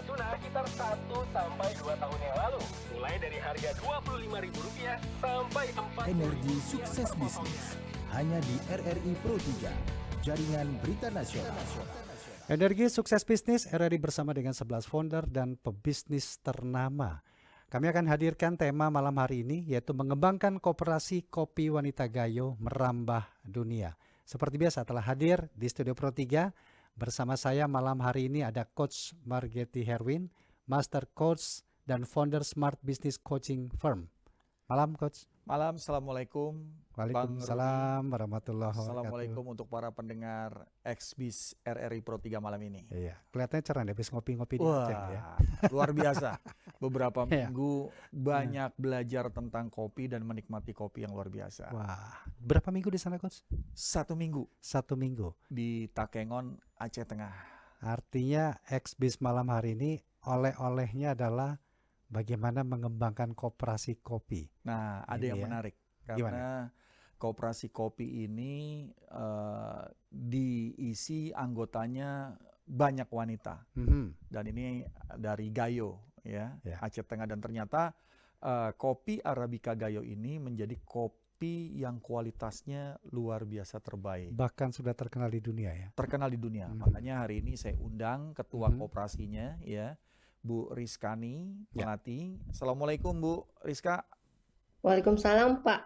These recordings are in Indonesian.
tuna sekitar 1 sampai 2 tahun yang lalu. Mulai dari harga Rp25.000 sampai 40.000. Energi Sukses Bisnis hanya di RRI Pro 3, Jaringan Berita Nasional. Energi Sukses Bisnis RRI bersama dengan 11 founder dan pebisnis ternama. Kami akan hadirkan tema malam hari ini yaitu mengembangkan koperasi kopi wanita Gayo merambah dunia. Seperti biasa telah hadir di Studio Pro 3 bersama saya malam hari ini ada Coach Margeti Herwin, Master Coach dan founder Smart Business Coaching Firm. Malam Coach. Malam, Assalamualaikum. Waalaikumsalam warahmatullahi wabarakatuh. Assalamualaikum untuk para pendengar XBIS RRI Pro 3 malam ini. Iya, kelihatannya cerah deh habis ngopi-ngopi di Wah, Aceh ya. luar biasa. Beberapa Iya. minggu banyak belajar tentang kopi dan menikmati kopi yang luar biasa. Wah, berapa minggu di sana Coach? 1 minggu 1 minggu. di Takengon, Aceh Tengah. Artinya XBIS malam hari ini oleh-olehnya adalah bagaimana mengembangkan koperasi kopi. Nah, ada Ini yang ya. menarik Gimana? karena koperasi kopi ini diisi anggotanya banyak wanita. Dan ini dari Gayo ya, Ya. Aceh Tengah, dan ternyata kopi Arabica Gayo ini menjadi kopi yang kualitasnya luar biasa terbaik. Bahkan sudah terkenal di dunia ya. Terkenal di dunia. Mhm. Makanya hari ini saya undang ketua Mhm. koperasinya ya, Bu Rizkani Ya. Melati. Assalamualaikum Bu Rizka. Waalaikumsalam Pak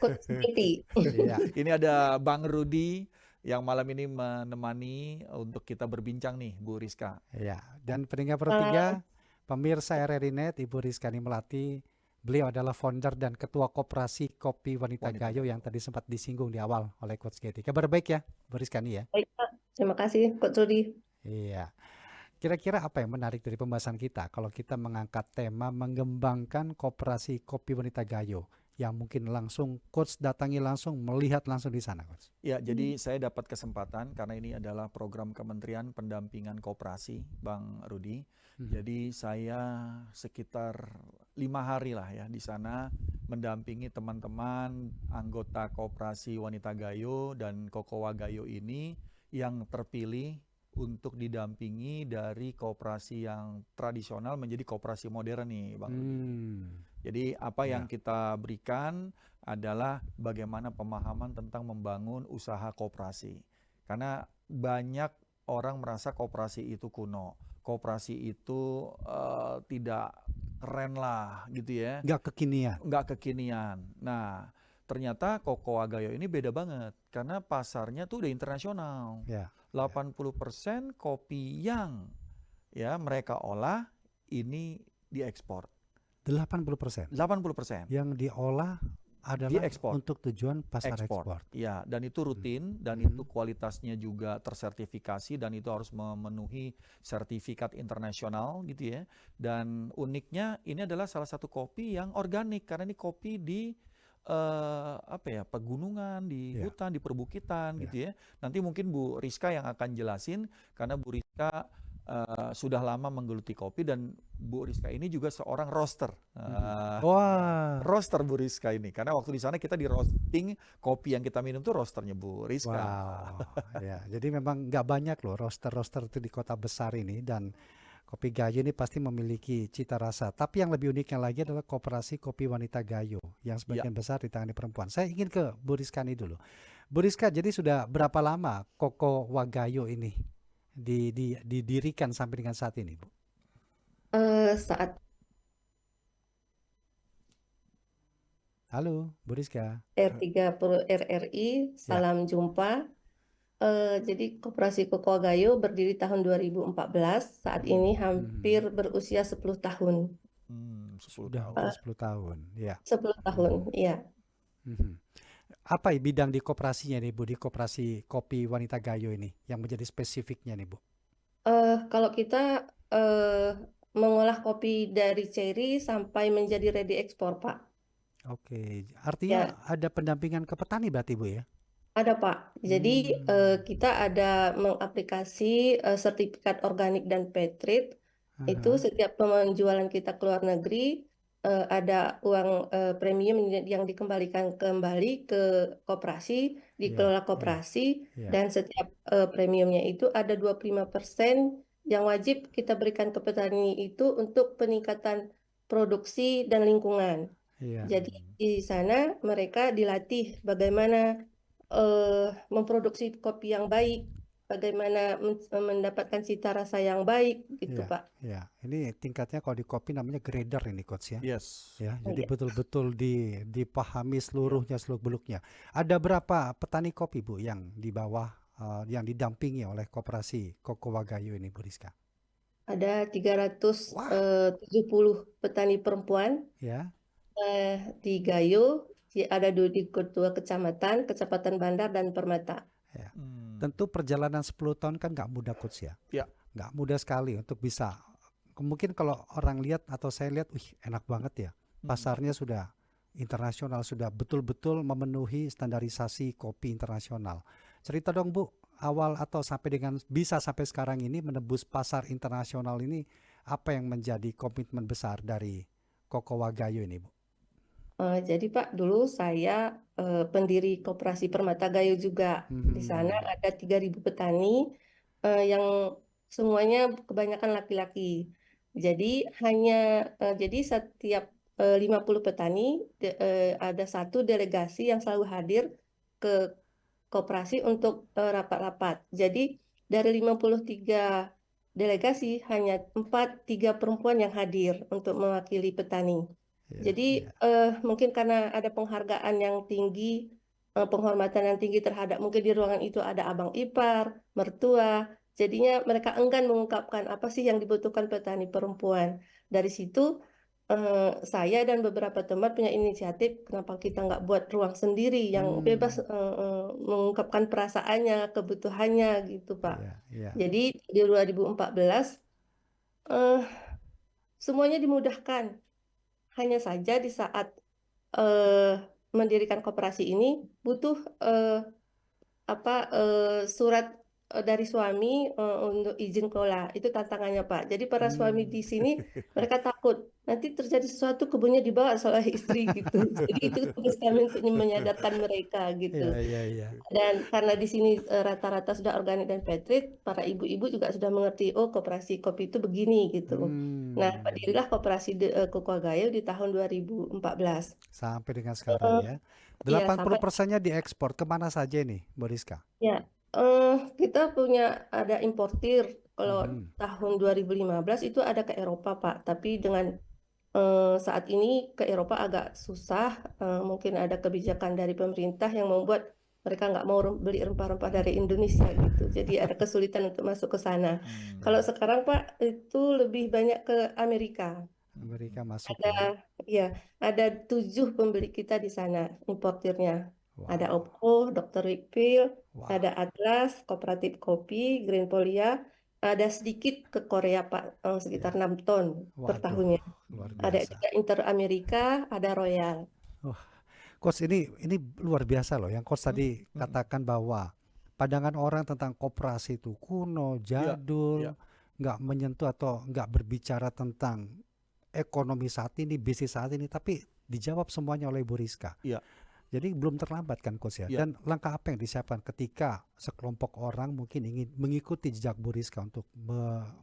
Coach Siti. Iya. Ini ada Bang Rudi yang malam ini menemani untuk kita berbincang nih Bu Rizka. Iya. Dan pendengar Pro 3, pemirsa RRI Net, Ibu Rizkani Melati, beliau adalah founder dan ketua koperasi kopi wanita Gayo yang tadi sempat disinggung di awal oleh Coach Getty. Kabar baik ya, Bu Rizkani ya? Baik Pak, terima kasih Coach Rudi. Iya. Kira-kira apa yang menarik dari pembahasan kita kalau kita mengangkat tema mengembangkan koperasi kopi wanita Gayo yang mungkin langsung Coach datangi langsung, melihat langsung di sana Coach? Ya, jadi saya dapat kesempatan karena ini adalah program Kementerian Pendampingan Koperasi, Bang Rudi. Jadi saya sekitar 5 hari lah ya di sana mendampingi teman-teman anggota koperasi wanita Gayo dan Kokowa Gayo ini yang terpilih untuk didampingi dari koperasi yang tradisional menjadi koperasi modern nih Bang Rudi. Jadi apa yang kita berikan adalah bagaimana pemahaman tentang membangun usaha koperasi. Karena banyak orang merasa koperasi itu kuno, koperasi itu tidak keren lah gitu ya. Nggak kekinian. Nggak kekinian. Nah, ternyata Kokowa Gayo ini beda banget karena pasarnya tuh udah internasional. Ya. 80% kopi yang ya mereka olah ini diekspor. 80%. 80% Yang diolah adalah diekspor. untuk tujuan pasar ekspor. Ya, dan itu rutin dan itu kualitasnya juga tersertifikasi dan itu harus memenuhi sertifikat internasional gitu ya. Dan uniknya ini adalah salah satu kopi yang organik karena ini kopi di pegunungan, di hutan, di perbukitan gitu ya. Nanti mungkin Bu Rizka yang akan jelasin karena Bu Rizka sudah lama menggeluti kopi dan Bu Rizka ini juga seorang roaster. Wah. Roaster Bu Rizka ini karena waktu di sana kita di roasting kopi yang kita minum tuh roasternya Bu Rizka. Wow. Ya, jadi memang nggak banyak loh roaster-roaster itu di kota besar ini dan kopi Gayo ini pasti memiliki cita rasa. Tapi yang lebih uniknya lagi adalah koperasi kopi wanita Gayo yang sebagian besar ditangani perempuan. Saya ingin ke Bu Rizkani dulu. Bu Rizka, jadi sudah berapa lama Kokowa Gayo ini didirikan sampai dengan saat ini, Bu? Saat Halo, Bu Rizka. R30 RRI, salam jumpa. Jadi Koperasi Kokowa Gayo berdiri tahun 2014, saat ini hampir berusia 10 tahun. 10 Sudah tahun. 10 tahun, ya. 10 tahun, iya. Apa bidang di koperasinya nih Bu, di koperasi kopi wanita Gayo ini yang menjadi spesifiknya nih Bu? Kalau kita mengolah kopi dari cherry sampai menjadi ready ekspor, Pak. Oke, artinya Ya, ada pendampingan ke petani berarti Bu ya? ada Pak. Jadi kita ada mengaplikasi sertifikat organik dan fair trade. Itu setiap penjualan kita ke luar negeri ada uang premium yang dikembalikan kembali ke koperasi, dikelola koperasi, dan setiap premiumnya itu ada 25% yang wajib kita berikan ke petani itu untuk peningkatan produksi dan lingkungan. Iya. Jadi di sana mereka dilatih bagaimana memproduksi kopi yang baik, bagaimana mendapatkan cita rasa yang baik, gitu Iya, Pak. iya. Ini tingkatnya kalau di kopi namanya grader ini coach ya. Yes. Ya, Oh, jadi iya. betul-betul dipahami seluruhnya seluk-beluknya. Ada berapa petani kopi Bu yang di bawah yang didampingi oleh koperasi Koko Wagayo ini Bu Rizka? Ada Wah, 370 petani perempuan ya. di Gayo, ada di kedua kecamatan, Kecamatan Bandar dan Permata. Ya. Hmm. Tentu perjalanan 10 tahun kan nggak mudah coach ya. Ya. Nggak mudah sekali untuk bisa. Mungkin kalau orang lihat atau saya lihat, wih enak banget ya. Pasarnya sudah internasional, sudah betul-betul memenuhi standarisasi kopi internasional. Cerita dong Bu, awal atau bisa sampai sekarang ini menembus pasar internasional ini, apa yang menjadi komitmen besar dari Koko Wagayo ini Bu? Jadi Pak, dulu saya pendiri Koperasi Permata Gayo juga. Di sana ada 3.000 petani yang semuanya kebanyakan laki-laki. Jadi jadi setiap 50 petani ada satu delegasi yang selalu hadir ke koperasi untuk rapat-rapat. Jadi dari 53 delegasi hanya 3 perempuan yang hadir untuk mewakili petani. Ya, Jadi mungkin karena ada penghargaan yang tinggi, penghormatan yang tinggi terhadap mungkin di ruangan itu ada abang ipar, mertua, jadinya mereka enggan mengungkapkan apa sih yang dibutuhkan petani perempuan. Dari situ saya dan beberapa teman punya inisiatif, kenapa kita nggak buat ruang sendiri yang bebas mengungkapkan perasaannya, kebutuhannya gitu Pak. ya, ya. Jadi di 2014 eh, semuanya dimudahkan. Hanya saja di saat mendirikan koperasi ini butuh surat dari suami untuk izin kelola. Itu tantangannya Pak. Jadi para suami di sini mereka takut nanti terjadi sesuatu kebunnya dibawa oleh istri gitu. Jadi itu tugas kami untuk menyadarkan mereka gitu. Iya, iya. Dan karena di sini rata-rata sudah organik dan fair trade, para ibu-ibu juga sudah mengerti, oh koperasi kopi itu begini gitu. Nah, berdirilah koperasi Koko Wagayo di tahun 2014. Sampai dengan sekarang ya. Iya, sampai 80%-nya diekspor kemana saja nih, Bu Rizka? ya. Kita punya ada importir. Kalau tahun 2015 itu ada ke Eropa, Pak. Tapi dengan saat ini ke Eropa agak susah. Mungkin ada kebijakan dari pemerintah yang membuat mereka nggak mau beli rempah-rempah dari Indonesia gitu. Jadi ada kesulitan untuk masuk ke sana. Kalau sekarang Pak itu lebih banyak ke Amerika. Amerika masuk ya. Ada 7 pembeli kita di sana importirnya. Wow. Ada Oppo, Dr. Refill, Wow. ada Atlas, Kooperatif Kopi, Green Polia. Ada sedikit ke Korea Pak, sekitar 6 ton per Waduh, tahunnya. luar Ada biasa. juga Inter Amerika, ada Royal. Coach, ini luar biasa loh yang Coach tadi katakan bahwa pandangan orang tentang koperasi itu kuno, jadul, nggak menyentuh atau nggak berbicara tentang ekonomi saat ini, bisnis saat ini, tapi dijawab semuanya oleh Bu Rizka. Iya. Jadi belum terlambat kan Coach ya. Dan langkah apa yang disiapkan ketika sekelompok orang mungkin ingin mengikuti jejak Bu Rizka untuk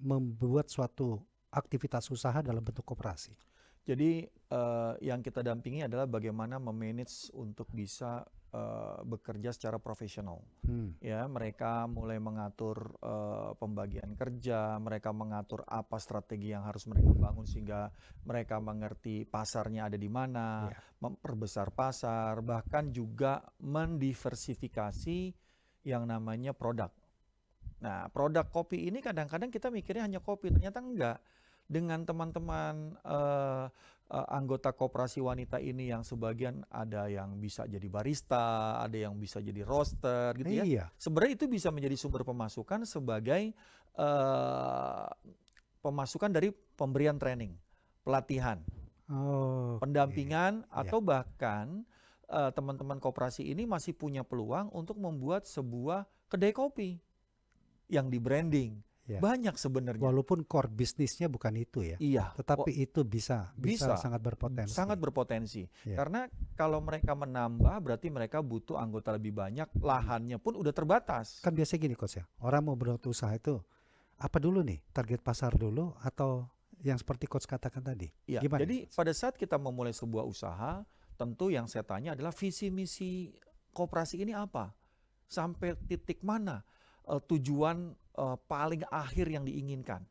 membuat suatu aktivitas usaha dalam bentuk koperasi? Jadi yang kita dampingi adalah bagaimana memanage untuk bisa bekerja secara profesional. Ya, mereka mulai mengatur pembagian kerja, mereka mengatur apa strategi yang harus mereka bangun sehingga mereka mengerti pasarnya ada di mana, memperbesar pasar, bahkan juga mendiversifikasi yang namanya produk. Nah, produk kopi ini kadang-kadang kita mikirnya hanya kopi, ternyata enggak. Dengan teman-teman anggota koperasi wanita ini yang sebagian ada yang bisa jadi barista, ada yang bisa jadi roaster gitu ya. Iya. Sebenarnya itu bisa menjadi sumber pemasukan sebagai pemasukan dari pemberian training, pelatihan, pendampingan, atau bahkan teman-teman koperasi ini masih punya peluang untuk membuat sebuah kedai kopi yang di branding. Banyak sebenarnya. Walaupun core bisnisnya bukan itu ya. Iya. Tetapi itu bisa sangat berpotensi. Sangat berpotensi. Karena kalau mereka menambah berarti mereka butuh anggota lebih banyak, lahannya pun udah terbatas. Kan biasanya gini Coach ya. Orang mau berusaha itu Apa dulu nih? Target pasar dulu atau yang seperti coach katakan tadi? Ya, Gimana jadi nih? pada saat kita memulai sebuah usaha, tentu yang saya tanya adalah visi misi koperasi ini apa? Sampai titik mana tujuan paling akhir yang diinginkan?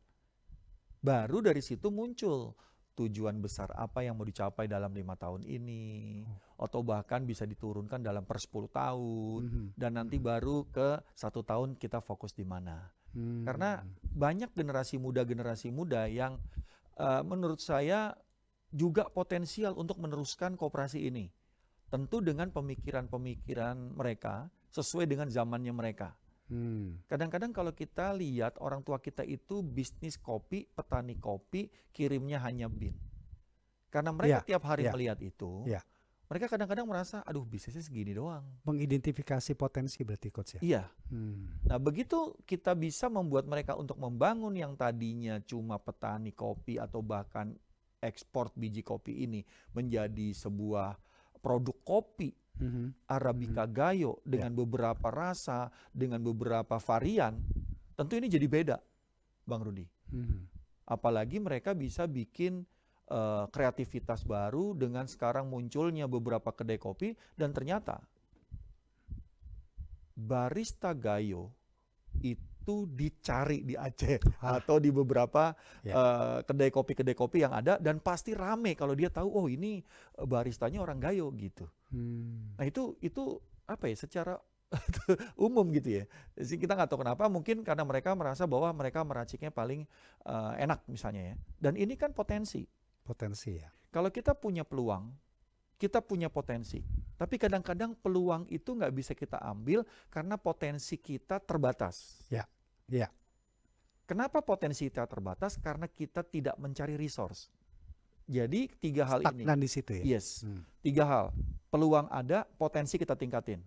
Baru dari situ muncul tujuan besar apa yang mau dicapai dalam 5 tahun ini, atau bahkan bisa diturunkan dalam per 10 tahun, Mhm. dan nanti baru ke 1 tahun kita fokus di mana. Karena Hmm. banyak generasi muda yang menurut saya juga potensial untuk meneruskan koperasi ini. Tentu dengan pemikiran-pemikiran mereka sesuai dengan zamannya mereka. Kadang-kadang kalau kita lihat orang tua kita itu bisnis kopi, petani kopi, kirimnya hanya bin. Karena mereka Ya, tiap hari ya, melihat itu, ya. mereka kadang-kadang merasa, aduh bisnisnya segini doang. Mengidentifikasi potensi berarti coach ya? Iya. Hmm. Nah begitu kita bisa membuat mereka untuk membangun yang tadinya cuma petani kopi atau bahkan ekspor biji kopi ini menjadi sebuah produk kopi Mhm. Arabica Gayo dengan beberapa rasa, dengan beberapa varian, tentu ini jadi beda, Bang Rudi. Mhm. Apalagi mereka bisa bikin kreativitas baru dengan sekarang munculnya beberapa kedai kopi, dan ternyata barista Gayo itu dicari di Aceh atau di beberapa kedai kopi yang ada, dan pasti rame kalau dia tahu, oh ini baristanya orang Gayo gitu. Nah itu apa ya, secara umum gitu ya. Jadi kita nggak tahu kenapa, mungkin karena mereka merasa bahwa mereka meraciknya paling enak misalnya ya. Dan ini kan potensi. Potensi ya. Kalau kita punya peluang, kita punya potensi. Tapi kadang-kadang peluang itu nggak bisa kita ambil karena potensi kita terbatas. Ya, ya. Kenapa potensi kita terbatas? Karena kita tidak mencari resource. Jadi 3 hal ini. Stagnan di situ ya. Yes, 3 hal. Peluang ada, potensi kita tingkatin.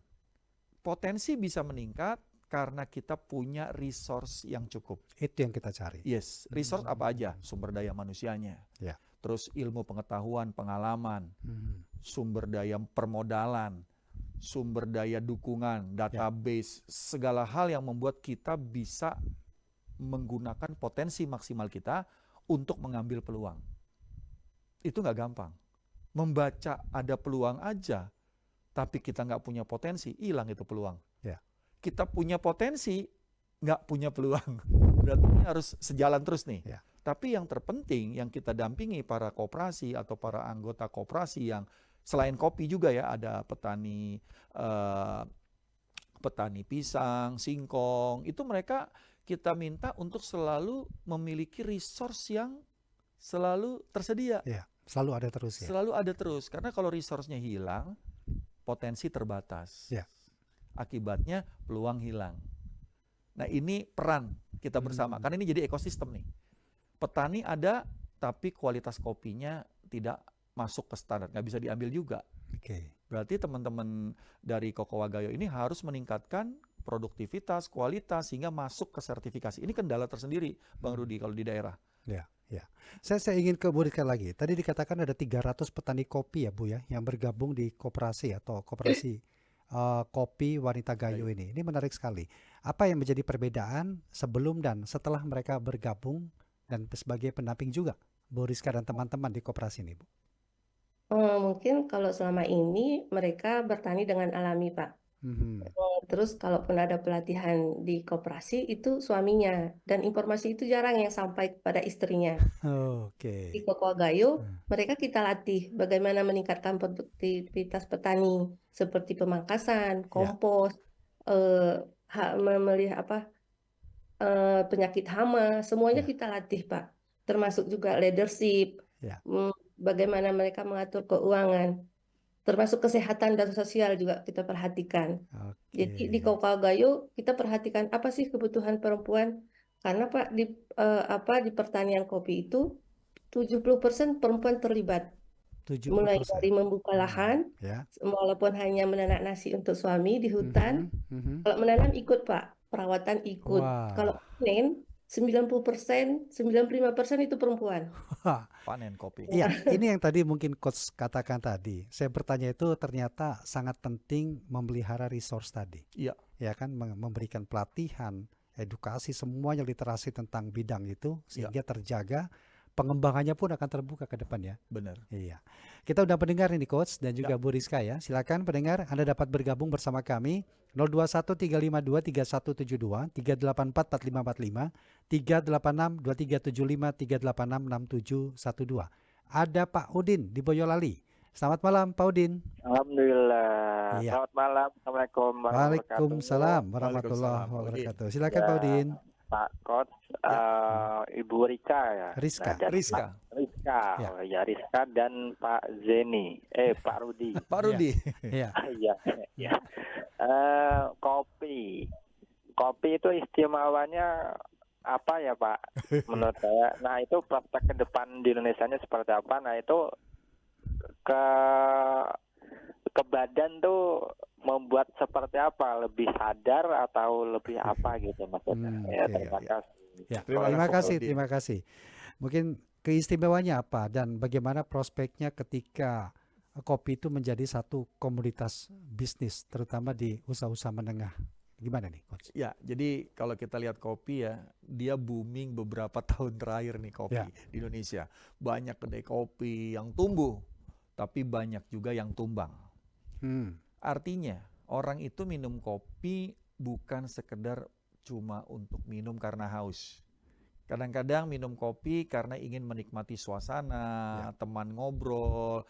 Potensi bisa meningkat karena kita punya resource yang cukup. Itu yang kita cari. Yes, resource apa aja? Sumber daya manusianya. Ya. Terus ilmu pengetahuan, pengalaman, sumber daya permodalan, sumber daya dukungan, database, segala hal yang membuat kita bisa menggunakan potensi maksimal kita untuk mengambil peluang. Itu nggak gampang. Membaca ada peluang aja, tapi kita nggak punya potensi, hilang itu peluang. Ya. Kita punya potensi, nggak punya peluang. Berarti ini harus sejalan terus nih. Ya. Tapi yang terpenting yang kita dampingi para koperasi atau para anggota koperasi yang selain kopi juga ya, ada petani pisang, singkong, itu mereka kita minta untuk selalu memiliki resource yang selalu tersedia. Ya, selalu ada terus ya. Selalu ada terus, karena kalau resource-nya hilang, potensi terbatas. Ya. Akibatnya peluang hilang. Nah ini peran kita bersama, karena ini jadi ekosistem nih. Petani ada, tapi kualitas kopinya tidak masuk ke standar, nggak bisa diambil juga. Berarti teman-teman dari Cocoa Gayo ini harus meningkatkan produktivitas, kualitas, sehingga masuk ke sertifikasi. Ini kendala tersendiri, Bang Rudi, kalau di daerah. Ya, ya. Saya ingin kemudikan lagi. Tadi dikatakan ada 300 petani kopi ya Bu ya, yang bergabung di koperasi atau koperasi kopi Wanita Gayo ini. Ini menarik sekali. Apa yang menjadi perbedaan sebelum dan setelah mereka bergabung dan sebagai pendamping juga Bu Rizka dan teman-teman di koperasi ini Bu? Mungkin kalau selama ini mereka bertani dengan alami, Pak. Terus kalaupun ada pelatihan di koperasi itu suaminya, dan informasi itu jarang yang sampai kepada istrinya. Di Cocoa Gayo mereka kita latih bagaimana meningkatkan produktivitas petani seperti pemangkasan, kompos, penyakit hama, semuanya kita latih Pak. Termasuk juga leadership, bagaimana mereka mengatur keuangan. Termasuk kesehatan dan sosial juga kita perhatikan. Jadi di Cocoa Gayo kita perhatikan apa sih kebutuhan perempuan. Karena Pak di pertanian kopi itu 70% perempuan terlibat. 70%. Mulai dari membuka lahan, walaupun hanya menanak nasi untuk suami di hutan. Kalau menanam ikut Pak, perawatan ikut. Kalau panen 90%, 95% itu perempuan. Panen kopi. Iya, ini yang tadi mungkin Coach katakan tadi. Saya bertanya itu ternyata sangat penting memelihara resource tadi. Iya. Ya kan, memberikan pelatihan, edukasi semuanya literasi tentang bidang itu sehingga terjaga, pengembangannya pun akan terbuka ke depan ya. Benar. Iya. Kita udah pendengar ini Coach dan juga Bu Rizka ya. Silakan pendengar Anda dapat bergabung bersama kami 0213523172 3844545 3862375 3866712. Ada Pak Udin di Boyolali. Selamat malam Pak Udin. Alhamdulillah. Iya. Selamat malam. Assalamualaikum warahmatullahi wabarakatuh. Waalaikumsalam warahmatullahi Waalaikumsalam, Pak Udin. wabarakatuh. Silakan Pak Ya, Udin. Pak Coach, Ibu Rika ya. Rizka. Dan Rizka. Pak Rizka. Ya. Oh ya, Rizka dan Pak Zeni. Pak Rudi. Pak Rudi. Iya. Iya, ya. Kopi. Kopi itu istimewanya apa ya, Pak? Menurut saya. Nah, itu prospek ke depan di Indonesianya seperti apa? Nah, itu ke badan tuh membuat seperti apa? Lebih sadar atau lebih apa gitu maksudnya? Ya, Oke, terima oke. kasih. Ya, Terima terima kasih, kasih, Pak Udin. terima kasih. Mungkin keistimewaannya apa dan bagaimana prospeknya ketika kopi itu menjadi satu komoditas bisnis, terutama di usaha-usaha menengah. Gimana nih, Coach? Ya, jadi kalau kita lihat kopi ya, dia booming beberapa tahun terakhir nih kopi Ya. di Indonesia. Banyak kedai kopi yang tumbuh, tapi banyak juga yang tumbang. Artinya, orang itu minum kopi bukan sekedar cuma untuk minum karena haus. Kadang-kadang minum kopi karena ingin menikmati suasana, teman ngobrol.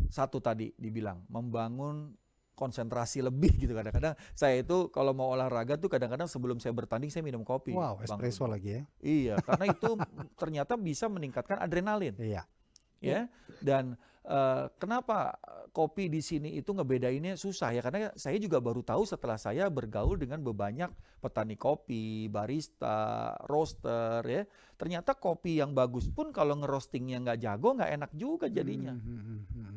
Satu tadi dibilang, membangun konsentrasi lebih gitu. Kadang-kadang saya itu kalau mau olahraga tuh kadang-kadang sebelum saya bertanding saya minum kopi. Wow, Bang espresso Rudi. lagi ya. Iya, karena itu ternyata bisa meningkatkan adrenalin. Iya. Ya, dan kenapa kopi di sini itu ngebedainnya susah ya, karena saya juga baru tahu setelah saya bergaul dengan banyak petani kopi, barista, roaster ya. Ternyata kopi yang bagus pun kalau ngerostingnya nggak jago nggak enak juga jadinya.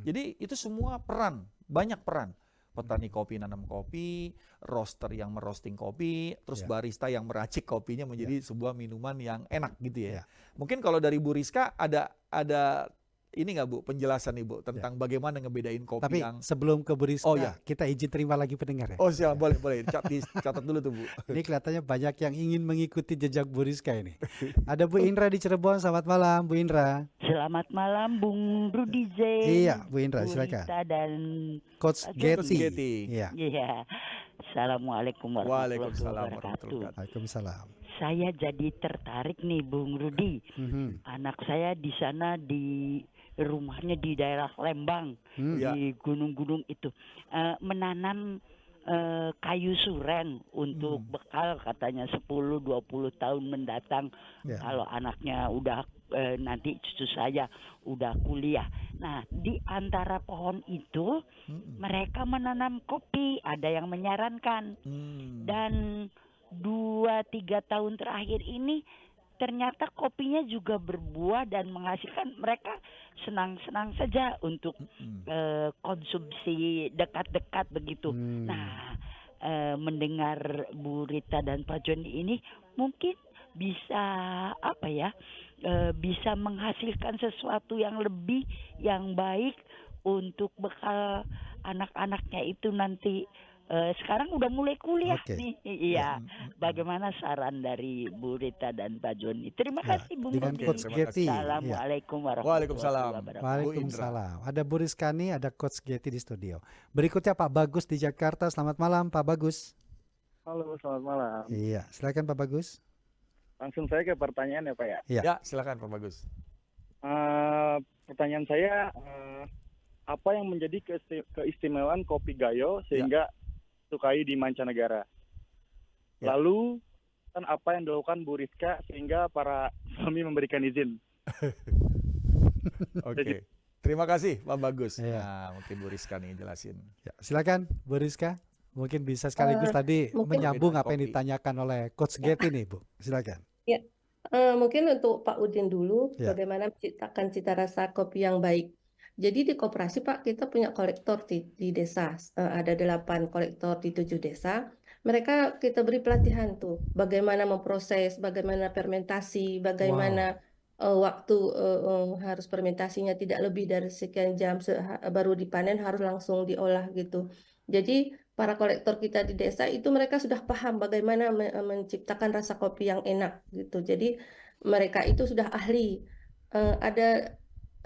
Jadi itu semua peran, banyak peran. Petani kopi nanam kopi, roaster yang merosting kopi, terus Ya. barista yang meracik kopinya menjadi sebuah minuman yang enak gitu ya. Ya. Mungkin kalau dari Bu Rizka ada ini nggak Bu penjelasan nih Bu tentang bagaimana ngebedain kopi Tapi yang sebelum ke Bu Rizka, Oh, ya. kita izin terima lagi pendengar ya. Oh siap, boleh dicatat dulu tuh Bu. Ini kelihatannya banyak yang ingin mengikuti jejak Bu Rizka ini. Ada Bu Indra di Cirebon. Selamat malam, Bu Indra. Selamat malam Bung Rudi Z. Iya, Bu Indra, Bu silakan. Rita dan Coach Coach Getty. Getty. Iya. iya. Assalamualaikum warahmatullahi Waalaikumsalam wabarakatuh. warahmatullahi wabarakatuh. Waalaikumsalam. Saya jadi tertarik nih Bung Rudi. Mhm. Anak saya di sana di rumahnya di daerah Lembang, Ya. di gunung-gunung itu menanam kayu suren untuk bekal katanya 10-20 tahun mendatang Ya. kalau anaknya udah nanti cucu saya udah kuliah. Nah, di antara pohon itu mereka menanam kopi, ada yang menyarankan. Dan 2-3 tahun terakhir ini ternyata kopinya juga berbuah dan menghasilkan, mereka senang-senang saja untuk konsumsi dekat-dekat begitu. Nah, mendengar Bu Rita dan Pak Joni ini mungkin bisa apa ya, bisa menghasilkan sesuatu yang lebih, yang baik untuk bekal anak-anaknya itu nanti. Sekarang udah mulai kuliah Oke. nih. Iya. Bagaimana saran dari Bu Rita dan Pak Joni? Terima Ya, kasih Bung dengan Rudi. Coach Getty. Iya. Assalamualaikum warahmatullahi Waalaikumsalam. wabarakatuh. Waalaikumsalam. Ada Bu Rizkani, ada Coach Getty di studio. Berikutnya Pak Bagus di Jakarta. Selamat malam Pak Bagus. Halo, selamat malam. Iya, silakan Pak Bagus. Langsung saya ke pertanyaan ya Pak ya. Iya. Ya, silakan Pak Bagus. Pertanyaan saya, apa yang menjadi keistimewaan kopi Gayo sehingga sukai di mancanegara? Ya. Lalu kan apa yang dilakukan Bu Rizka sehingga para suami memberikan izin? Oke. Terima kasih Pak Bagus. Iya. Nah, mungkin Bu Rizka nih jelasin. Ya, silakan Bu Rizka. Mungkin bisa sekaligus tadi mungkin- menyambung apa yang Kopi. ditanyakan oleh Coach Getty nih Bu. Silakan. Mungkin untuk Pak Udin dulu, Ya. bagaimana menciptakan cita rasa kopi yang baik. Jadi di koperasi Pak, kita punya kolektor di desa. Ada 8 kolektor di 7 desa. Mereka kita beri pelatihan tuh, bagaimana memproses, bagaimana fermentasi, bagaimana waktu harus fermentasinya tidak lebih dari sekian jam, baru dipanen harus langsung diolah gitu. Jadi para kolektor kita di desa itu mereka sudah paham bagaimana menciptakan rasa kopi yang enak gitu. Jadi mereka itu sudah ahli. Ada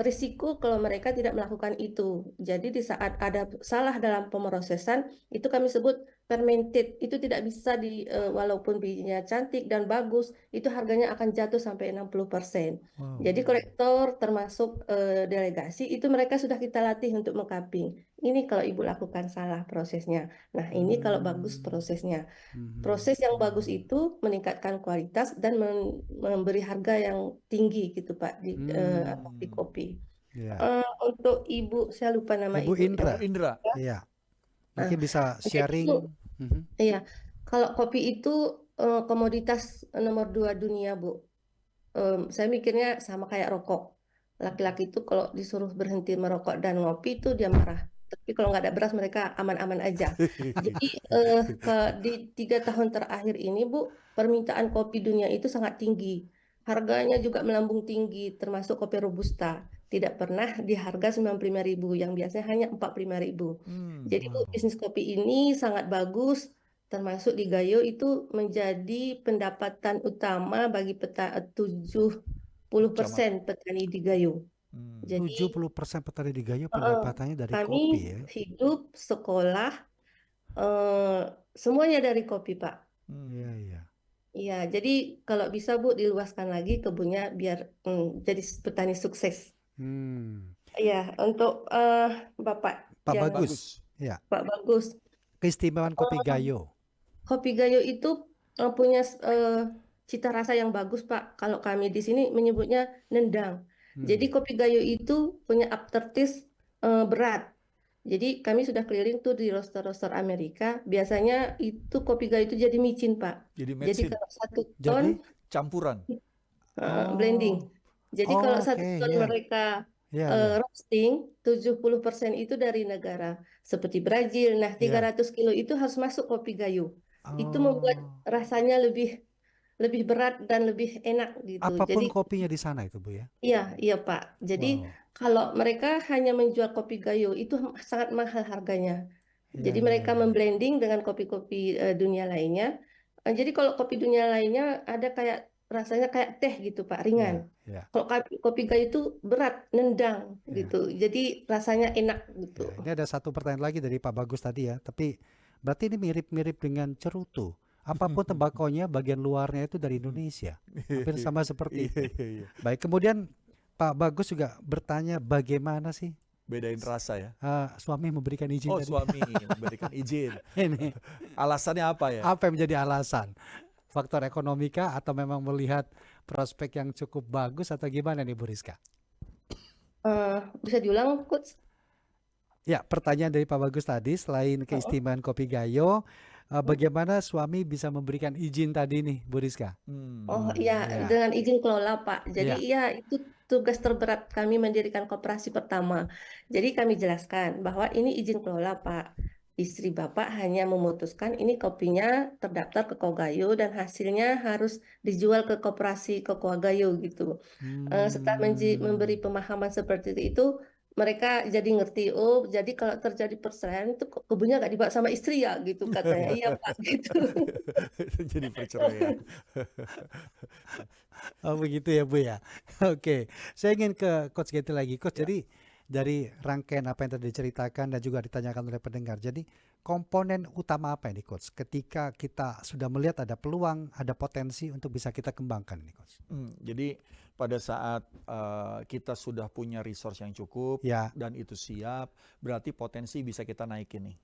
risiko kalau mereka tidak melakukan itu. Jadi di saat ada salah dalam pemrosesan, itu kami sebut fermented. Itu tidak bisa walaupun bijinya cantik dan bagus, itu harganya akan jatuh sampai 60%. Wow. Jadi kolektor termasuk delegasi, itu mereka sudah kita latih untuk mengcupping. Ini kalau Ibu lakukan salah prosesnya. Nah, ini kalau bagus prosesnya. Proses yang bagus itu meningkatkan kualitas dan memberi harga yang tinggi gitu Pak di kopi. Ya. Untuk Ibu, saya lupa nama Ibu Indra. Indra. Iya. Mungkin bisa Jadi sharing. itu, iya, kalau kopi itu komoditas nomor 2 dunia, Bu. Saya mikirnya sama kayak rokok. Laki-laki itu kalau disuruh berhenti merokok dan ngopi itu dia marah. Tapi kalau nggak ada beras mereka aman-aman aja. Jadi di 3 tahun terakhir ini, Bu, permintaan kopi dunia itu sangat tinggi. Harganya juga melambung tinggi, termasuk kopi Robusta. Tidak pernah di harga 95.000, yang biasanya hanya 45.000. Jadi Bu, bisnis kopi ini sangat bagus, termasuk di Gayo itu menjadi pendapatan utama bagi 70% petani di Gayo. Jadi 70% petani di Gayo pendapatannya dari kami kopi ya. hidup, sekolah, semuanya dari kopi, Pak. Iya, iya. Iya, jadi kalau bisa Bu diluaskan lagi kebunnya biar jadi petani sukses. Iya, untuk Bapak Pak yang Bagus. Ya. Pak Bagus, Keistimewaan kopi Gayo. kopi Gayo itu punya cita rasa yang bagus, Pak. Kalau kami di sini menyebutnya nendang. Jadi kopi Gayo itu punya aftertaste berat. Jadi kami sudah keliling tuh di roaster-roaster Amerika. Biasanya itu kopi Gayo itu jadi micin, Pak. Jadi Jadi mecin. kalau 1 ton Jadi Campuran. blending. Jadi kalau 1 oke, ton ya. mereka Ya, ya. roasting, 70% itu dari negara seperti Brazil. Nah, 300 kilo itu harus masuk kopi Gayo. Itu membuat rasanya lebih berat dan lebih enak gitu. Apapun Jadi kopinya di sana itu, Bu ya. iya Pak. Jadi Wow. kalau mereka hanya menjual kopi Gayo itu sangat mahal harganya. Iya, Jadi iya, mereka iya. memblending dengan kopi-kopi dunia lainnya. Jadi kalau kopi dunia lainnya ada kayak rasanya kayak teh gitu Pak, ringan. Ya, Kalau kopi Gayo itu berat, nendang ya. gitu. Jadi rasanya enak gitu. Ya, ini ada satu pertanyaan lagi dari Pak Bagus tadi ya. Tapi berarti ini mirip-mirip dengan cerutu. Apapun tembakonya bagian luarnya itu dari Indonesia. Hampir sama seperti itu. Iya. Baik, kemudian Pak Bagus juga bertanya bagaimana sih Bedain rasa ya. suami memberikan izin Oh, tadi. suami memberikan izin. Ini Alasannya apa ya? apa yang menjadi alasan? Faktor ekonomika atau memang melihat prospek yang cukup bagus atau gimana nih Bu Rizka? Bisa diulang, Coach? Ya, pertanyaan dari Pak Bagus tadi, selain keistimewaan kopi Gayo, bagaimana suami bisa memberikan izin tadi nih, Bu Rizka? Oh iya, Ya. dengan izin kelola Pak. Jadi Ya. iya itu tugas terberat kami mendirikan koperasi pertama. Jadi kami jelaskan bahwa ini izin kelola Pak. Istri Bapak hanya memutuskan ini kopinya terdaftar ke Kogayo dan hasilnya harus dijual ke koperasi Kokoa Gayo gitu. Setelah memberi pemahaman seperti itu, mereka jadi ngerti, oh jadi kalau terjadi perceraian itu kebunnya nggak dibawa sama istri ya gitu katanya. Iya Pak gitu. Jadi perceraian. Oh begitu ya Bu ya. Oke, saya ingin ke Coach Getty lagi. Coach, jadi dari rangkaian apa yang tadi diceritakan dan juga ditanyakan oleh pendengar, jadi komponen utama apa ini Coach ketika kita sudah melihat ada peluang, ada potensi untuk bisa kita kembangkan ini Coach? Jadi pada saat kita sudah punya resource yang cukup Ya. dan itu siap, berarti potensi bisa kita naikin nih.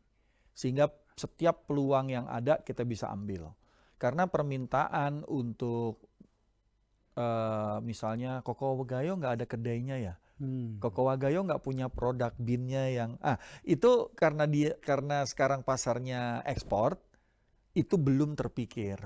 Sehingga setiap peluang yang ada kita bisa ambil. Karena permintaan untuk misalnya Kokoa Gayo nggak ada kedainya ya. Kokoa Gayo nggak punya produk bean-nya yang itu karena sekarang pasarnya ekspor itu belum terpikir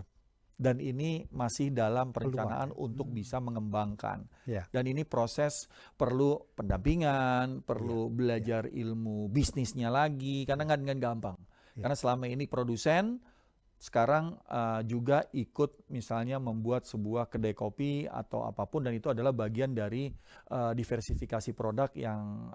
dan ini masih dalam perencanaan untuk bisa mengembangkan. Ya. Dan ini proses perlu pendampingan, perlu belajar ilmu bisnisnya lagi karena nggak gampang. Karena selama ini produsen sekarang juga ikut misalnya membuat sebuah kedai kopi atau apapun, dan itu adalah bagian dari diversifikasi produk yang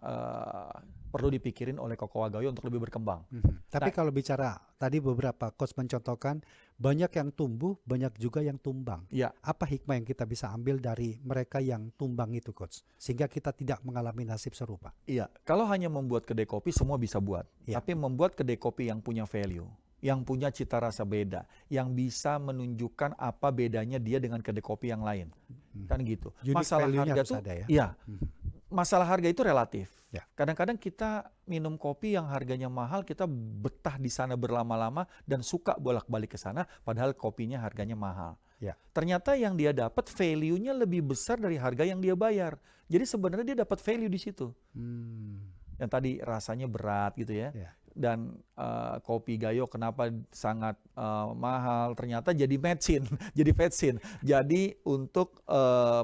perlu dipikirin oleh Cocoa Gayo untuk lebih berkembang. Tapi kalau bicara tadi beberapa coach mencontohkan banyak yang tumbuh, banyak juga yang tumbang. Ya. Apa hikmah yang kita bisa ambil dari mereka yang tumbang itu, coach, sehingga kita tidak mengalami nasib serupa? Iya, kalau hanya membuat kedai kopi semua bisa buat, tapi membuat kedai kopi yang punya value, yang punya cita rasa beda, yang bisa menunjukkan apa bedanya dia dengan kedai kopi yang lain, kan gitu. Unique Masalah value-nya harga harus tuh, ada ya? iya, masalah harga itu relatif. Ya. Kadang-kadang kita minum kopi yang harganya mahal, kita betah di sana berlama-lama dan suka bolak-balik ke sana, padahal kopinya harganya mahal. Ya. Ternyata yang dia dapat value-nya lebih besar dari harga yang dia bayar. Jadi sebenarnya dia dapat value di situ. Yang tadi rasanya berat gitu ya. Dan kopi Gayo kenapa sangat mahal, ternyata jadi medicine, jadi vetsin, jadi untuk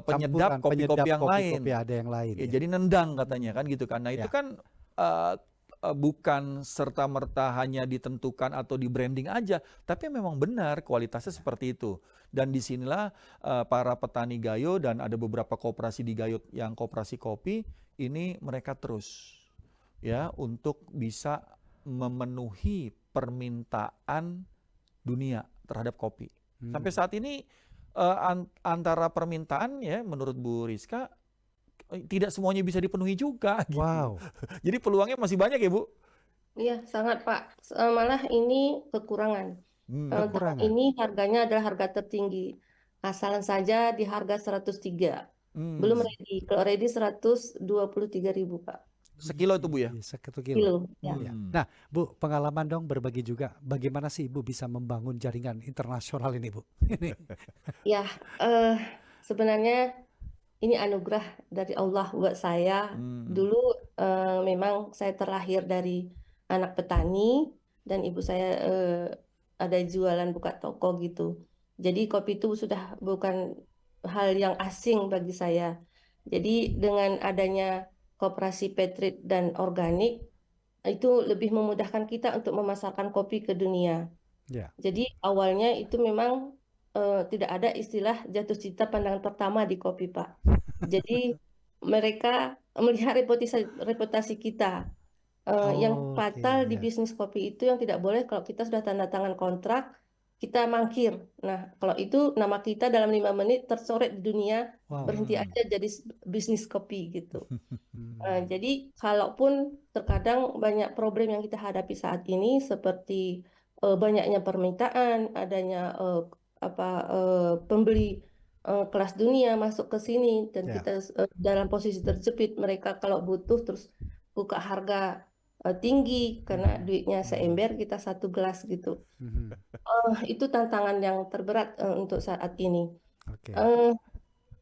penyedap kopi-kopi yang lain. Ada yang lain. Ya, jadi nendang katanya kan gitu kan. Nah itu kan bukan serta-merta hanya ditentukan atau di branding aja, tapi memang benar kualitasnya seperti itu. Dan disinilah para petani Gayo dan ada beberapa koperasi di Gayo yang koperasi kopi ini mereka terus ya untuk bisa memenuhi permintaan dunia terhadap kopi. Sampai saat ini antara permintaan ya menurut Bu Rizka tidak semuanya bisa dipenuhi juga. Gitu. Wow. Jadi peluangnya masih banyak ya Bu? Iya, sangat Pak. Malah ini kekurangan. Ini harganya adalah harga tertinggi. Asalan saja di harga 103. Belum ready. Kalau ready 123.000 Pak. Sekilo itu Bu ya? 1 kilo. Ya. Nah Bu, pengalaman dong berbagi juga. Bagaimana sih Ibu bisa membangun jaringan internasional ini Bu? Ya, sebenarnya ini anugerah dari Allah buat saya. Dulu memang saya terlahir dari anak petani dan ibu saya ada jualan buka toko gitu. Jadi kopi itu sudah bukan hal yang asing bagi saya. Jadi dengan adanya koperasi Petrit dan organik itu lebih memudahkan kita untuk memasarkan kopi ke dunia. Jadi awalnya itu memang tidak ada istilah jatuh cinta pandangan pertama di kopi Pak. Jadi mereka melihat reputasi kita. Yang fatal di bisnis kopi itu yang tidak boleh kalau kita sudah tanda tangan kontrak kita mangkir. Nah, kalau itu nama kita dalam 5 menit tercoret di dunia, berhenti aja jadi bisnis kopi gitu. Jadi kalaupun terkadang banyak problem yang kita hadapi saat ini seperti banyaknya permintaan, adanya pembeli kelas dunia masuk ke sini dan kita dalam posisi terjepit, mereka kalau butuh terus buka harga tinggi karena duitnya seember, kita 1 gelas gitu. Itu tantangan yang terberat untuk saat ini.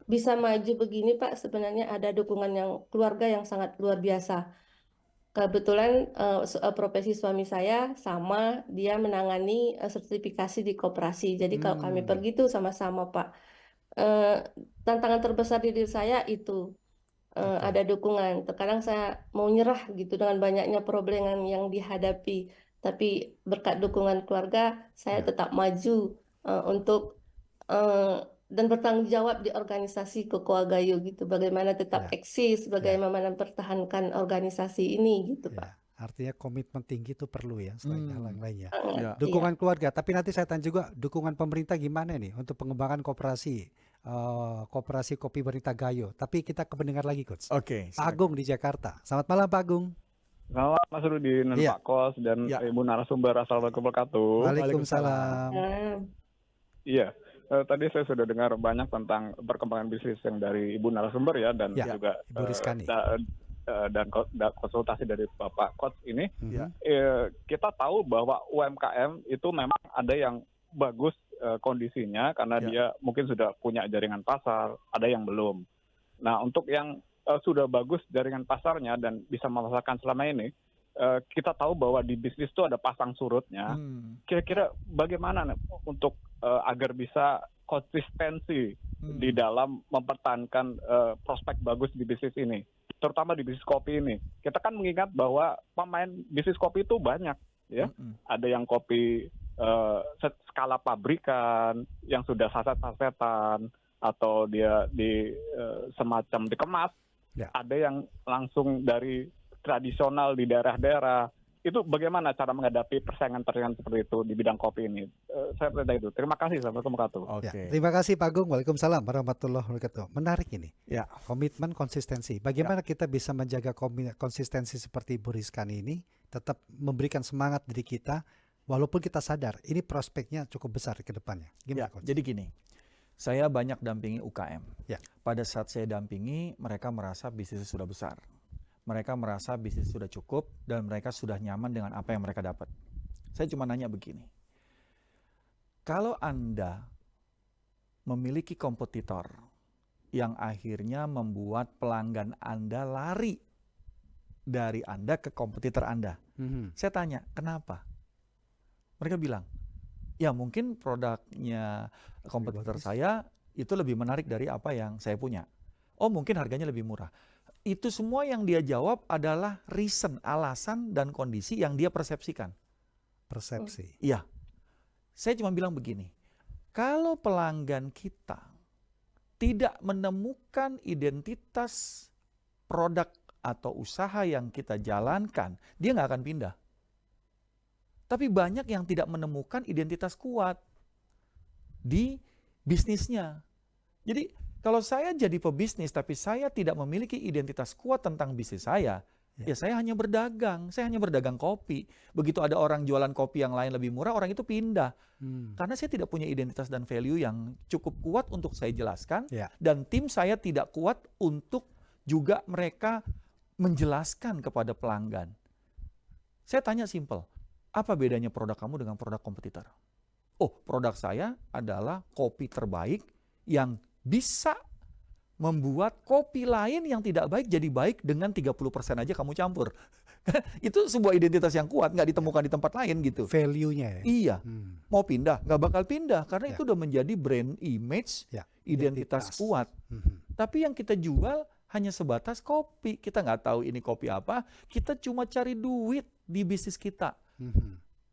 Bisa maju begini Pak, sebenarnya ada dukungan yang keluarga yang sangat luar biasa. Kebetulan profesi suami saya sama, dia menangani sertifikasi di koperasi. Jadi kalau kami pergi tuh sama-sama Pak. Tantangan terbesar di diri saya itu. Ada dukungan. Terkadang saya mau nyerah gitu dengan banyaknya problem yang dihadapi. Tapi berkat dukungan keluarga, saya tetap maju untuk dan bertanggung jawab di organisasi Cocoa Gayo gitu. Bagaimana tetap eksis, bagaimana mempertahankan organisasi ini gitu Pak. Artinya komitmen tinggi itu perlu ya selain hal lainnya. Dukungan keluarga. Tapi nanti saya tanya juga dukungan pemerintah gimana nih untuk pengembangan koperasi kopi Wanita Gayo. Tapi kita ke pendengar lagi Coach. Pak Agung di Jakarta. Selamat malam Pak Agung. Selamat Mas Rudi, Pak Kos dan Ibu narasumber. Assalamualaikum warahmatullahi wabarakatuh. Waalaikumsalam. Iya, tadi saya sudah dengar banyak tentang perkembangan bisnis yang dari Ibu narasumber ya dan juga Ibu Rizkani. Dan konsultasi dari Bapak Coach ini. Kita tahu bahwa UMKM itu memang ada yang bagus kondisinya karena dia mungkin sudah punya jaringan pasar, ada yang belum. Nah, untuk yang sudah bagus jaringan pasarnya dan bisa memasarkan selama ini, kita tahu bahwa di bisnis itu ada pasang surutnya. Kira-kira bagaimana untuk agar bisa konsistensi di dalam mempertahankan prospek bagus di bisnis ini, terutama di bisnis kopi ini. Kita kan mengingat bahwa pemain bisnis kopi itu banyak, ya. Ada yang kopi skala pabrikan yang sudah saset-sasetan atau dia semacam dikemas. Ada yang langsung dari tradisional di daerah-daerah. Itu bagaimana cara menghadapi persaingan-persaingan seperti itu di bidang kopi ini? Saya perintah itu. Terima kasih. Assalamualaikum warahmatullahi wabarakatuh. Terima kasih Pak Agung. Waalaikumsalam warahmatullahi wabarakatuh. Menarik ini. Ya. Komitmen, konsistensi. Bagaimana kita bisa menjaga konsistensi seperti Bu Rizkani ini, tetap memberikan semangat diri kita, walaupun kita sadar ini prospeknya cukup besar ke depannya. Gimana, Coach? Jadi gini, saya banyak dampingi UKM. Ya. Pada saat saya dampingi, mereka merasa bisnisnya sudah besar. Mereka merasa bisnis sudah cukup dan mereka sudah nyaman dengan apa yang mereka dapat. Saya cuma nanya begini, kalau Anda memiliki kompetitor yang akhirnya membuat pelanggan Anda lari dari Anda ke kompetitor Anda, saya tanya, kenapa? Mereka bilang, ya mungkin produknya kompetitor saya itu lebih menarik dari apa yang saya punya. Oh mungkin harganya lebih murah. Itu semua yang dia jawab adalah reason, alasan dan kondisi yang dia persepsikan. Persepsi. Iya. Saya cuma bilang begini, kalau pelanggan kita tidak menemukan identitas produk atau usaha yang kita jalankan, dia nggak akan pindah. Tapi banyak yang tidak menemukan identitas kuat di bisnisnya. Jadi kalau saya jadi pebisnis tapi saya tidak memiliki identitas kuat tentang bisnis saya, ya saya hanya berdagang. Saya hanya berdagang kopi. Begitu ada orang jualan kopi yang lain lebih murah, orang itu pindah. Karena saya tidak punya identitas dan value yang cukup kuat untuk saya jelaskan. Dan tim saya tidak kuat untuk juga mereka menjelaskan kepada pelanggan. Saya tanya simple, apa bedanya produk kamu dengan produk kompetitor? Oh, produk saya adalah kopi terbaik yang bisa membuat kopi lain yang tidak baik jadi baik dengan 30% aja kamu campur. Itu sebuah identitas yang kuat, nggak ditemukan di tempat lain gitu. Value-nya ya? Iya. Mau pindah, nggak bakal pindah karena itu udah menjadi brand image, identitas kuat. Tapi yang kita jual hanya sebatas kopi. Kita nggak tahu ini kopi apa, kita cuma cari duit di bisnis kita.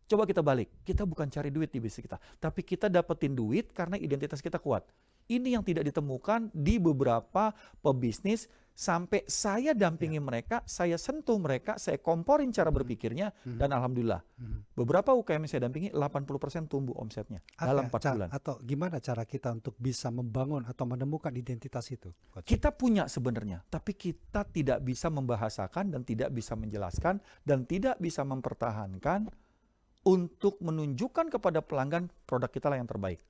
Coba kita balik, kita bukan cari duit di bisnis kita, tapi kita dapetin duit karena identitas kita kuat. Ini yang tidak ditemukan di beberapa pebisnis, sampai saya dampingi mereka, saya sentuh mereka, saya komporin cara berpikirnya, dan alhamdulillah, beberapa UKM yang saya dampingi 80% tumbuh omsetnya dalam 4 bulan. Atau gimana cara kita untuk bisa membangun atau menemukan identitas itu, Coach? Kita punya sebenarnya, tapi kita tidak bisa membahasakan dan tidak bisa menjelaskan dan tidak bisa mempertahankan untuk menunjukkan kepada pelanggan produk kita lah yang terbaik.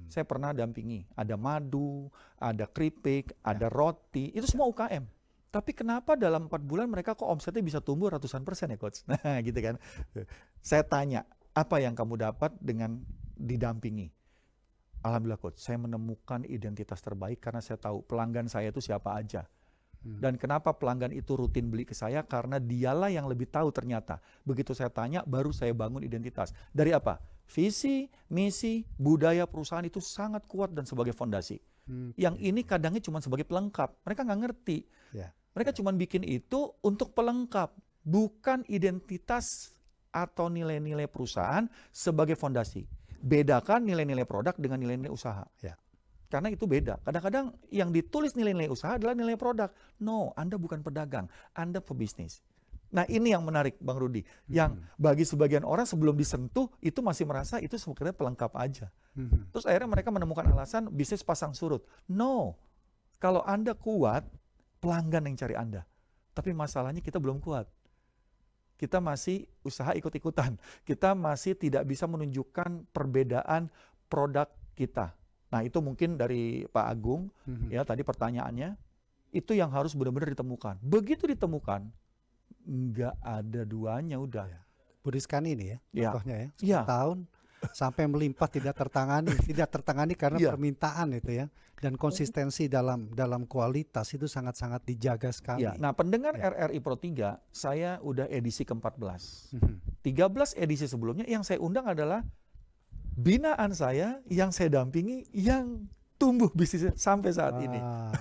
Saya pernah dampingi, ada madu, ada keripik, ada roti, itu semua UKM. Tapi kenapa dalam 4 bulan mereka kok omsetnya bisa tumbuh ratusan persen ya Coach? Nah gitu kan. Saya tanya, apa yang kamu dapat dengan didampingi? Alhamdulillah Coach, saya menemukan identitas terbaik karena saya tahu pelanggan saya itu siapa aja. Dan kenapa pelanggan itu rutin beli ke saya? Karena dialah yang lebih tahu ternyata. Begitu saya tanya, baru saya bangun identitas. Dari apa? Visi, misi, budaya perusahaan itu sangat kuat dan sebagai fondasi. Yang ini kadangnya cuma sebagai pelengkap. Mereka nggak ngerti. Mereka cuma bikin itu untuk pelengkap. Bukan identitas atau nilai-nilai perusahaan sebagai fondasi. Bedakan nilai-nilai produk dengan nilai-nilai usaha. Karena itu beda. Kadang-kadang yang ditulis nilai-nilai usaha adalah nilai produk. No, Anda bukan pedagang, Anda pebisnis. Nah ini yang menarik Bang Rudi. Yang bagi sebagian orang sebelum disentuh itu masih merasa itu sebenarnya pelengkap aja. Terus akhirnya mereka menemukan alasan bisnis pasang surut. No, kalau Anda kuat, pelanggan yang cari Anda. Tapi masalahnya kita belum kuat. Kita masih usaha ikut-ikutan. Kita masih tidak bisa menunjukkan perbedaan produk kita. Nah itu mungkin dari Pak Agung, ya tadi pertanyaannya, itu yang harus benar-benar ditemukan. Begitu ditemukan, nggak ada duanya udah. Bu Rizkani ini ya, contohnya ya. 10 tahun sampai melimpah tidak tertangani karena permintaan itu ya. Dan konsistensi dalam kualitas itu sangat-sangat dijaga sekali. Nah pendengar RRI Pro 3, saya udah edisi ke-14. 13 edisi sebelumnya yang saya undang adalah binaan saya yang saya dampingi yang tumbuh bisnisnya sampai saat ini. Wah.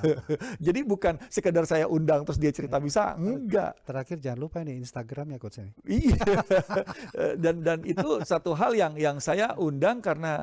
Jadi bukan sekedar saya undang terus dia cerita bisa, enggak. Terakhir jangan lupa ini Instagramnya coach ini. Iya. Dan itu satu hal yang saya undang karena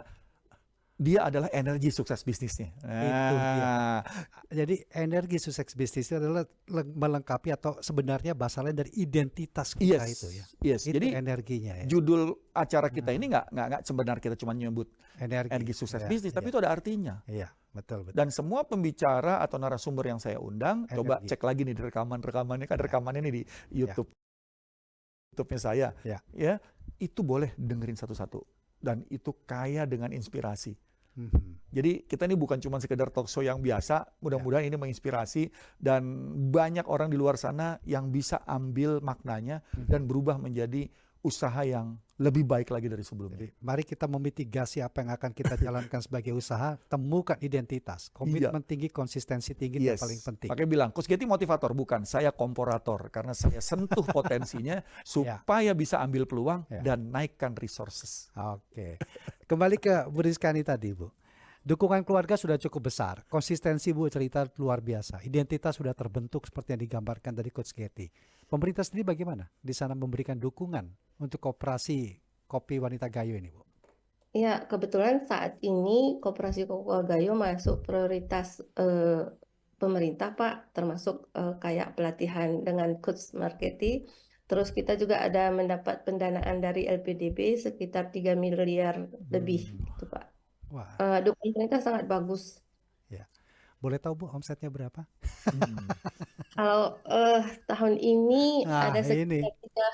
dia adalah energi sukses bisnisnya. Itu dia. Jadi energi sukses bisnis itu adalah melengkapi atau sebenarnya bahasa lain dari identitas kita itu ya. Yes. Itu Jadi energinya ya. judul acara kita ini nggak sebenarnya kita cuma nyebut energi sukses Ya, bisnis, tapi itu ada artinya. Iya, betul. Dan semua pembicara atau narasumber yang saya undang, coba Energi. cek lagi nih di rekamannya kan rekamannya nih di YouTube-nya saya. Ya, itu boleh dengerin satu-satu dan itu kaya dengan inspirasi. Jadi kita ini bukan cuma sekedar talk show yang biasa, mudah-mudahan ini menginspirasi dan banyak orang di luar sana yang bisa ambil maknanya dan berubah menjadi usaha yang lebih baik lagi dari sebelumnya. Jadi, mari kita memitigasi apa yang akan kita jalankan sebagai usaha, temukan identitas, komitmen tinggi, konsistensi tinggi yang paling penting. Makanya bilang, Coach Getty motivator, bukan, saya komporator karena saya sentuh potensinya supaya bisa ambil peluang dan naikkan resources. Oke. Kembali ke Bu Rizkani tadi, Bu. Dukungan keluarga sudah cukup besar, konsistensi Bu cerita luar biasa, identitas sudah terbentuk seperti yang digambarkan dari Coach Getty. Pemerintah sendiri bagaimana di sana memberikan dukungan untuk koperasi Kopi Wanita Gayo ini, Bu? Ya, kebetulan saat ini Koperasi Kokoa Gayo masuk prioritas pemerintah, Pak, termasuk kayak pelatihan dengan coach marketing. Terus kita juga ada mendapat pendanaan dari LPDB sekitar 3 miliar lebih, gitu, Pak. Wah. Dukungan pemerintah sangat bagus. Ya. Boleh tahu Bu omsetnya berapa? Kalau tahun ini ada sekitar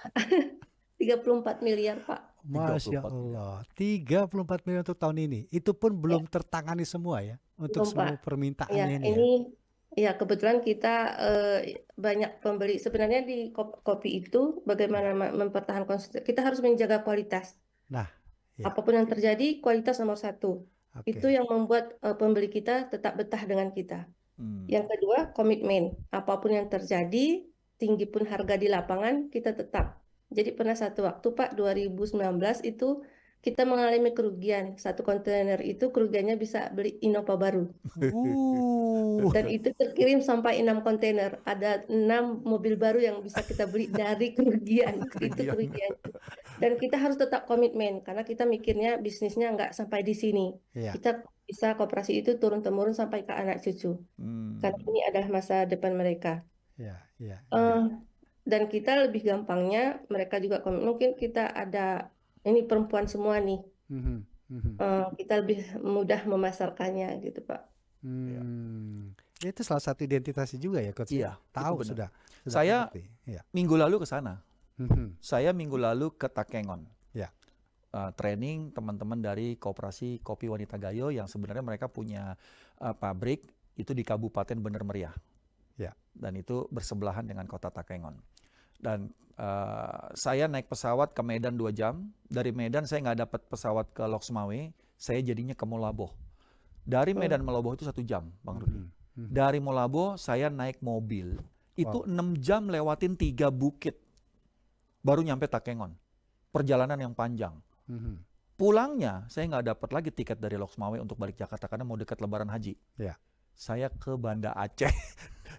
34 miliar, Pak. Masya Allah, 34 miliar untuk tahun ini. Itu pun belum tertangani semua ya, untuk semua permintaannya ini. Ya, kebetulan kita banyak pembeli. Sebenarnya di kopi itu bagaimana mempertahankan konsistensi, kita harus menjaga kualitas. Nah, apapun yang terjadi, kualitas nomor satu. Itu yang membuat pembeli kita tetap betah dengan kita. Yang kedua, komitmen. Apapun yang terjadi, tinggi pun harga di lapangan, kita tetap. Jadi pernah satu waktu, Pak, 2019 itu kita mengalami kerugian. Satu kontainer itu kerugiannya bisa beli Innova baru. Dan itu terkirim sampai 6 kontainer. Ada 6 mobil baru yang bisa kita beli dari kerugian. Itu kerugian. Dan kita harus tetap komitmen karena kita mikirnya bisnisnya nggak sampai di sini. Kita bisa koperasi itu turun-temurun sampai ke anak cucu. Karena ini adalah masa depan mereka. Dan kita lebih gampangnya, mereka juga mungkin kita ada, ini perempuan semua nih. Kita lebih mudah memasarkannya gitu, Pak. Itu salah satu identitasnya juga ya, Coach? Iya, tahu sudah. Saya minggu lalu ke sana. Saya minggu lalu ke Takengon. Training teman-teman dari Koperasi Kopi Wanita Gayo yang sebenarnya mereka punya pabrik itu di Kabupaten Bener Meriah. Dan itu bersebelahan dengan kota Takengon. Dan saya naik pesawat ke Medan 2 jam. Dari Medan saya nggak dapat pesawat ke Loksmawe, saya jadinya ke Molabo. Dari Medan Molabo itu 1 jam, Bang Rudi. Dari Molabo saya naik mobil, itu 6 jam lewatin 3 bukit, baru nyampe Takengon. Perjalanan yang panjang. Pulangnya saya nggak dapat lagi tiket dari Loksmawe untuk balik Jakarta karena mau dekat Lebaran Haji. Saya ke Banda Aceh.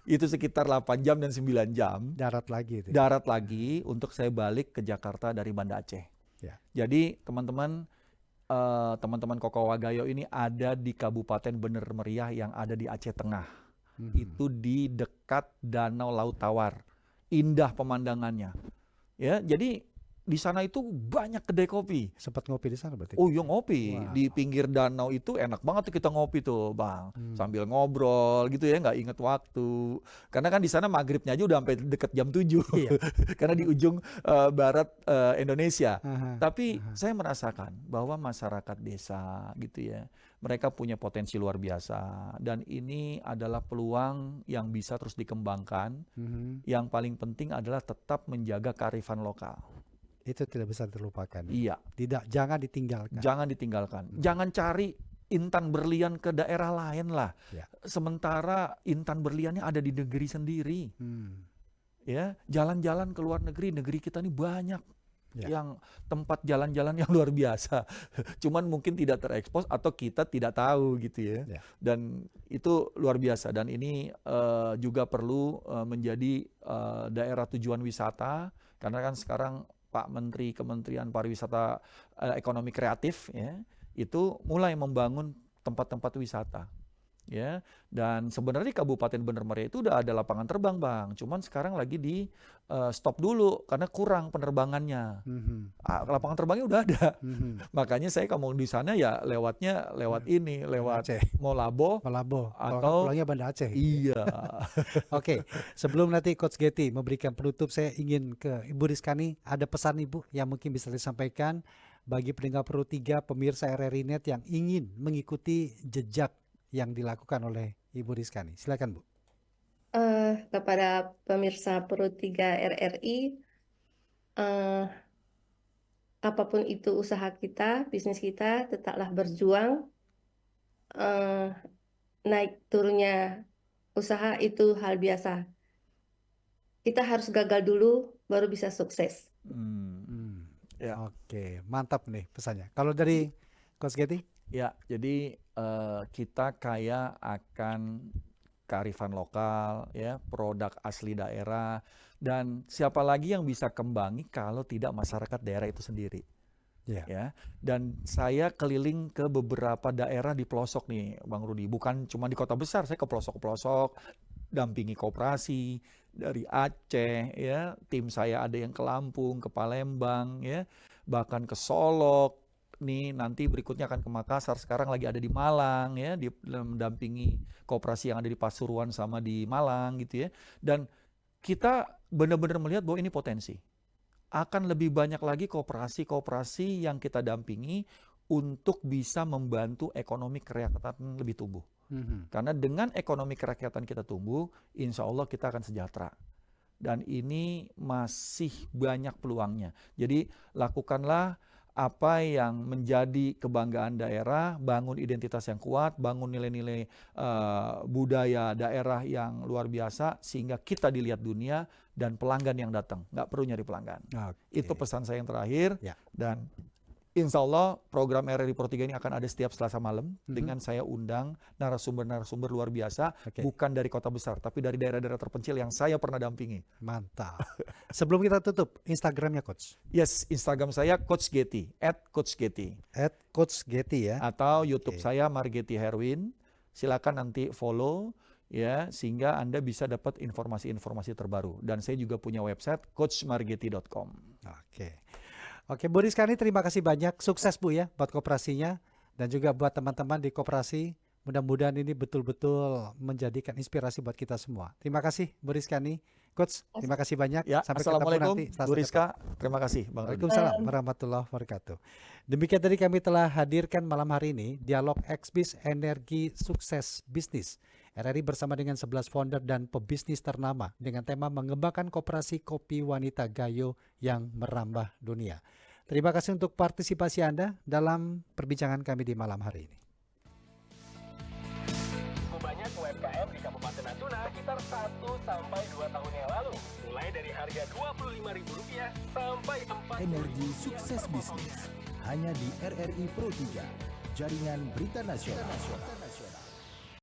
Itu sekitar 8 jam dan 9 jam. Darat lagi itu. Darat lagi untuk saya balik ke Jakarta dari Banda Aceh. Jadi teman-teman Kokoa Gayo ini ada di Kabupaten Bener Meriah yang ada di Aceh Tengah. Itu di dekat Danau Laut Tawar. Indah pemandangannya. Ya, jadi di sana itu banyak kedai kopi. Sempat ngopi di sana berarti? Oh iya ngopi. Di pinggir danau itu enak banget tuh kita ngopi tuh, Bang. Sambil ngobrol gitu ya, nggak inget waktu. Karena kan di sana maghribnya aja udah sampai deket jam 7. Karena di ujung barat Indonesia. Tapi saya merasakan bahwa masyarakat desa gitu ya, mereka punya potensi luar biasa. Dan ini adalah peluang yang bisa terus dikembangkan. Yang paling penting adalah tetap menjaga kearifan lokal. Itu tidak bisa terlupakan. Iya. Jangan ditinggalkan. Jangan ditinggalkan. Jangan cari intan berlian ke daerah lain lah. Sementara intan berliannya ada di negeri sendiri. Ya, jalan-jalan ke luar negeri, negeri kita ini banyak. yang tempat jalan-jalan yang luar biasa. Cuman mungkin tidak terekspos atau kita tidak tahu gitu ya. Dan itu luar biasa. Dan ini juga perlu menjadi daerah tujuan wisata. Karena kan sekarang Pak Menteri Kementerian Pariwisata Ekonomi Kreatif ya, itu mulai membangun tempat-tempat wisata. Ya, dan sebenarnya di Kabupaten Bener Meriah itu udah ada lapangan terbang, Bang. Cuman sekarang lagi di stop dulu karena kurang penerbangannya. Lapangan terbangnya udah ada. Makanya saya kalau di sana ya lewatnya lewat ini, lewat Molabo atau pulangnya Banda Aceh. Iya. Oke, sebelum nanti Coach Getty memberikan penutup, saya ingin ke Ibu Rizkani, ada pesan Ibu yang mungkin bisa disampaikan bagi pendengar Pro 3 pemirsa RRI Net yang ingin mengikuti jejak yang dilakukan oleh Ibu Rizkani. Silakan Bu. Kepada pemirsa Pro 3 RRI, apapun itu usaha kita, bisnis kita, tetaplah berjuang. Naik turunnya usaha itu hal biasa. Kita harus gagal dulu, baru bisa sukses. Ya. Oke, mantap nih pesannya. Kalau dari Coach Getty? Ya, jadi kita kaya akan kearifan lokal, ya, produk asli daerah, dan siapa lagi yang bisa kembangi kalau tidak masyarakat daerah itu sendiri. Ya, dan saya keliling ke beberapa daerah di pelosok nih, Bang Rudi. Bukan cuma di kota besar, saya ke pelosok-pelosok, dampingi koperasi dari Aceh, ya. Tim saya ada yang ke Lampung, ke Palembang, ya, bahkan ke Solok. Nih nanti berikutnya akan ke Makassar, sekarang lagi ada di Malang ya, mendampingi koperasi yang ada di Pasuruan sama di Malang gitu ya. Dan kita benar-benar melihat bahwa ini potensi. Akan lebih banyak lagi koperasi-koperasi yang kita dampingi untuk bisa membantu ekonomi kerakyatan lebih tumbuh. Karena dengan ekonomi kerakyatan kita tumbuh, insya Allah kita akan sejahtera. Dan ini masih banyak peluangnya. Jadi lakukanlah apa yang menjadi kebanggaan daerah, bangun identitas yang kuat, bangun nilai-nilai budaya daerah yang luar biasa, sehingga kita dilihat dunia dan pelanggan yang datang. Nggak perlu nyari pelanggan. Itu pesan saya yang terakhir. Dan insya Allah program RRI Pro 3 ini akan ada setiap Selasa malam dengan saya undang narasumber-narasumber luar biasa, bukan dari kota besar, tapi dari daerah-daerah terpencil yang saya pernah dampingi. Mantap. Sebelum kita tutup, Instagramnya Coach? Yes, Instagram saya Coach Getty, @CoachGetty. @CoachGetty ya. Atau YouTube saya Margetty Herwin. Silakan nanti follow ya, sehingga Anda bisa dapat informasi-informasi terbaru. Dan saya juga punya website coachmargetty.com. Oke, Bu Rizkani, terima kasih banyak. Sukses Bu ya buat koperasinya dan juga buat teman-teman di koperasi. Mudah-mudahan ini betul-betul menjadikan inspirasi buat kita semua. Terima kasih Bu Rizkani. Coach, terima kasih banyak. Ya, sampai Assalamualaikum ketemu nanti. Bu Rizka. Terima kasih Bang Rudi. Waalaikumsalam warahmatullahi wabarakatuh. Demikian tadi kami telah hadirkan malam hari ini Dialog Xbis Energi Sukses Bisnis. RRI bersama dengan 11 founder dan pebisnis ternama dengan tema mengembangkan koperasi kopi wanita Gayo yang merambah dunia. Terima kasih untuk partisipasi Anda dalam perbincangan kami di malam hari ini. Banyak UMKM di Kabupaten Natuna sekitar 1-2 tahun yang lalu. Mulai dari harga Rp25.000 sampai 4. Energi Sukses Bisnis hanya di RRI Pro 3, jaringan berita nasional.